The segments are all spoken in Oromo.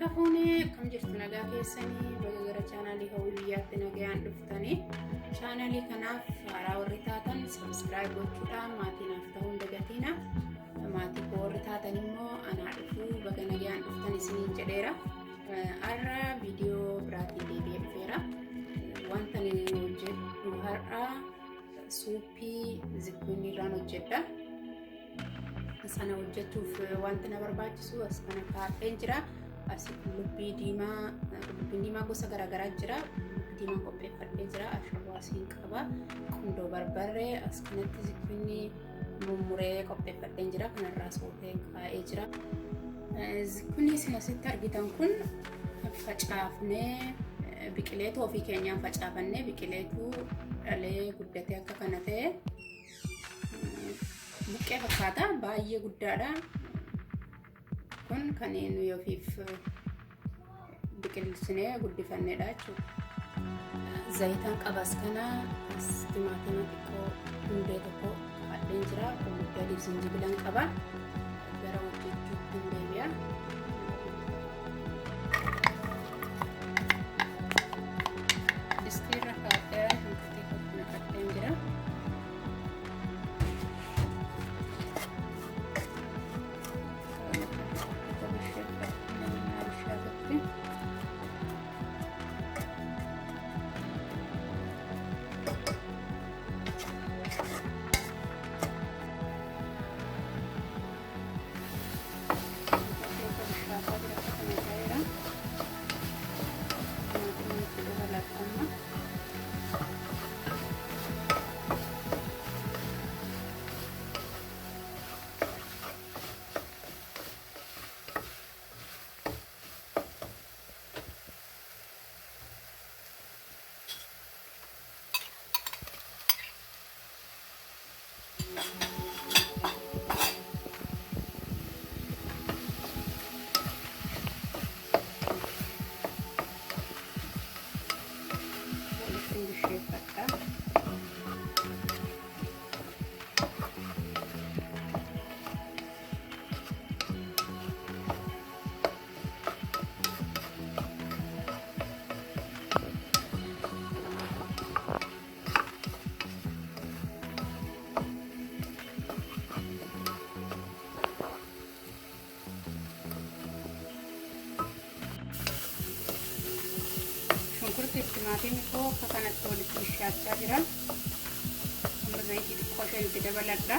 Harka fuunee akkam jirtu nagaa keessanii baga gara chaanaalii hawwii biyyaatti nagaan dhuftanii chaanaalii kanaaf haaraa warri taatan subscribe gochuudhaan maatii naaf ta'uu hin dagatinaa. Maatii koo warri taatan immoo anaa dhufuu baga nagaan dhuftan isiniin jedheera. Har'a viidiyoo biraatiin deebi'ee dhufeera. Wanta ani hojjedhu har'a suuppii zikkunnii irraan hojjedha. Sana hojjechuuf wanti na barbaachisu as kana kaa'een jira. Asii qullubbii diimaa gosa garaagaraa jira. Diimaa qopheeffadhee jira. Ashabaasin qaba. Qundoo barbarree as kanatti zikkunnii mummuree qopheeffadhee jira. Kanarraa sootee kaa'ee jira. Zikkunnii isin asitti argitan kun facaafnee biqileetu ofii keenyaan facaafannee biqileetu dhalee guddatee akka kana ta'e buqqee fakkaata baay'ee guddaadha. Kun kan nuyi ofiif biqilchinee guddifanneedha jechuudha. Zayitaan qabas kana timaatima xiqqoo hundee tokko fadheen jira. Qullubbii adii zinjibilan qaba. Gara hojjechuutti hin deebi'a. Istiirra kaa'eera shunkurtii tokko naqadheen jira. Timaatimni koo akka kanatti walitti bishaachaa jira. Amma zayitii xiqqoo isheen itti dabaladha.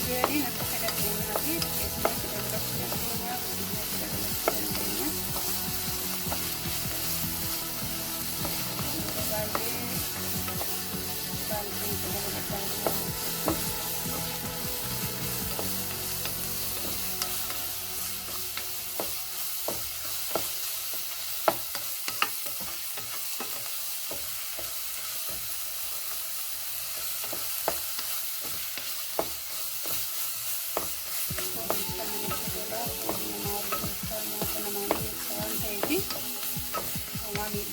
Jadi nanti kita pilih lagi, biasanya kita bersihkan minyak, kemudian kita bersihkan minyak. Bagi banting kita bersihkan minyak.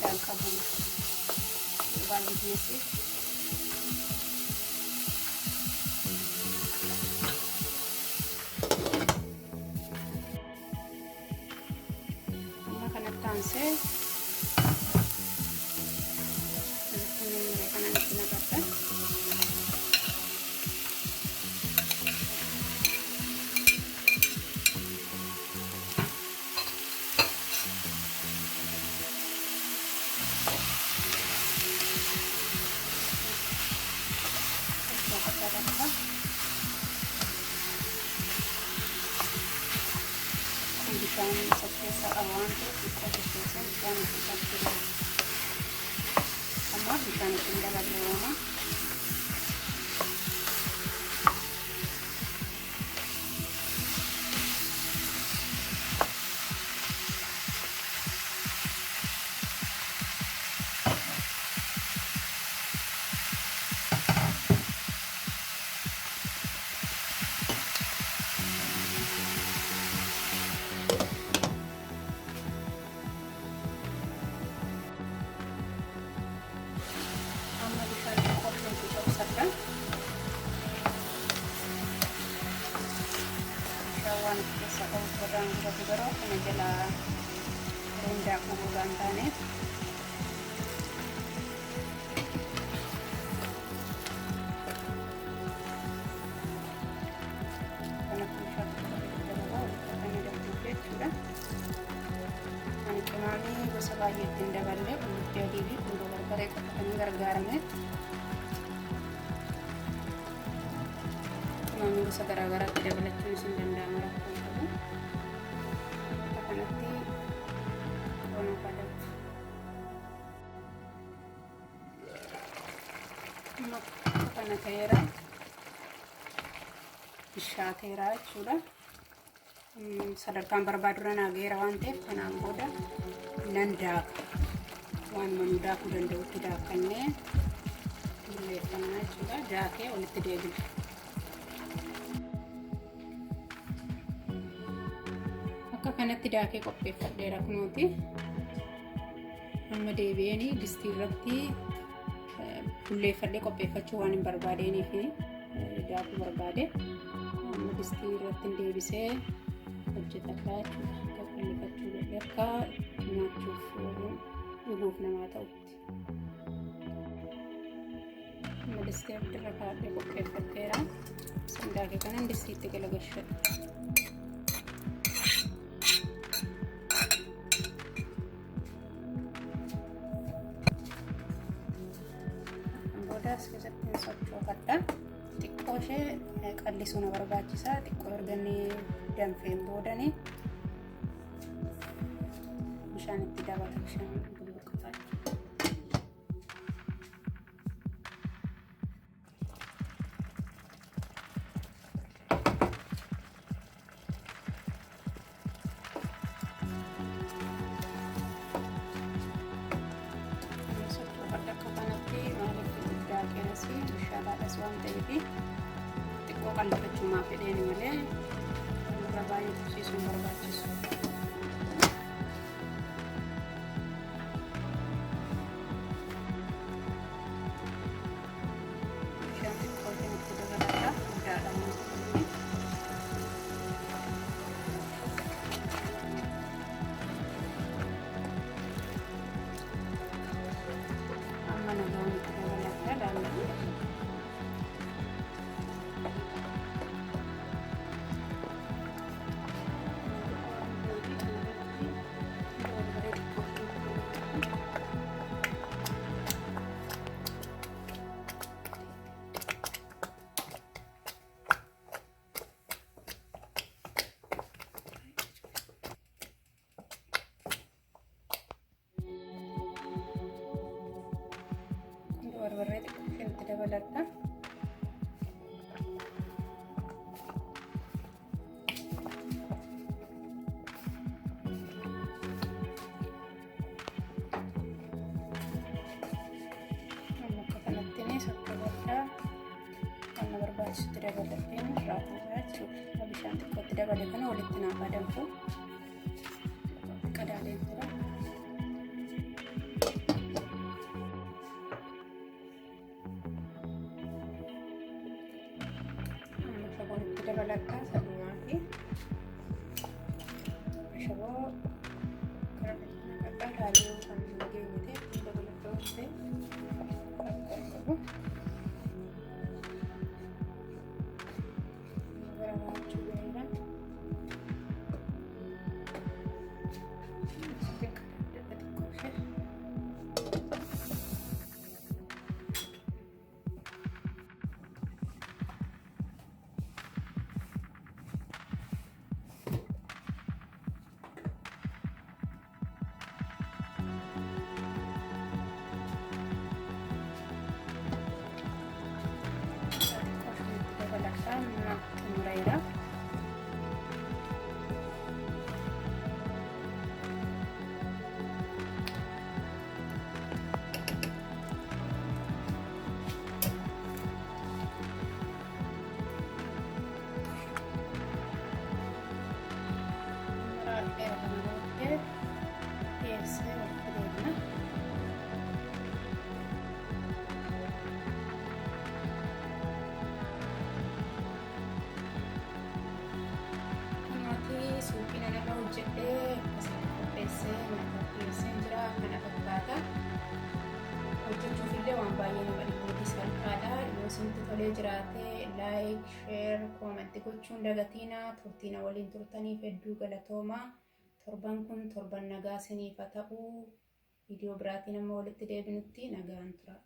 Dan kabul balik nasi makan tanse ini mereka nanti nakatan bishaan isa keessa qaba waan ta'eef xiqqoo keessaa bishaan itti qabsiisa. Amma bishaan itti dabalee ooma. Waan keessa qabu godaan gurguratu garuu kana jala rendaa qubuudhaan taane kana kuusaa jechuudha. Ani qimaamii gosa baay'ee ittiin daballee qullubbii adii fi qullubbii barbaree qabatanii gargaarame. Qimaamii gosa garaagaraatti dabalachuun isin danda'ama rakkoon qabu. Akka kanatti foonii fadatu. Akka kana ta'eera bishaateera jechuudha. Sadarkaan barbaadurra naageera waan ta'eef kanaan booda nan daaka. Waan manuu daakuu danda'utti daakannee bulleeffannaa jechuudha. Daakee walitti deebina. Akka kanatti daakee qopheeffadheera kunuuti. Amma deebi'anii distii irratti bulleeffadhee qopheeffachuu waan hin barbaadeenii fi daakuu barbaade. Amma distii irratti deebisee hojjetadhaa jechuudha. Qopheeffachuu godhee akka nyaachuuf dhuguuf namaa ta'utti. Amma distii irra kaa'ee qopheeffadheera. Daakee kanan distiitti galagalchadha. As keessatti sochoofadha. Xiqqoo ishee qallisuu na barbaachisa. Xiqqoo erga danfeen boodani bishaan itti dabala. Bishaan bulluqata. Bishaadhaadhas waan ta'eef xiqqoo qallifachuumaaf fedheen malee irra baay'ee tursiisuu hin barbaachisu. Bishaan xiqqoo itti dabaladha. Guddaadha waan ta'eef. Amma nagaan itti dabaladha daandii. Barbaree xiqqoo itti dabaladha. Akka kanatti sochoofadha. Kan barbaachisutti dabalatee raafuudha jechuudha. Bishaan xiqqoo itti dabale kana walitti naaf danfu. Qadaaleen jira. Dabalattaa salumaa fi shaboo karaa halluu kan geenye dabalataa ta'e akka qabu gara waachuu gaheera. amma xumureera. Suuqiin nama hojjedhee akkasuma qopheessee nyaata dhiyeessee jira. Kana fakkaata. Hojjechuuf illee waan baay'ee nama dhibuuti, salphaadha. Yoo isinitti tolee jiraate laayik, sheer, koomentii gochuun dagatiina. Turtiina waliin turtaniif hedduu galatoomaa. Torban kun torban nagaa isiniif haa ta'u. Viidiyoo biraatiin amma walitti deebinutti nagaan tura.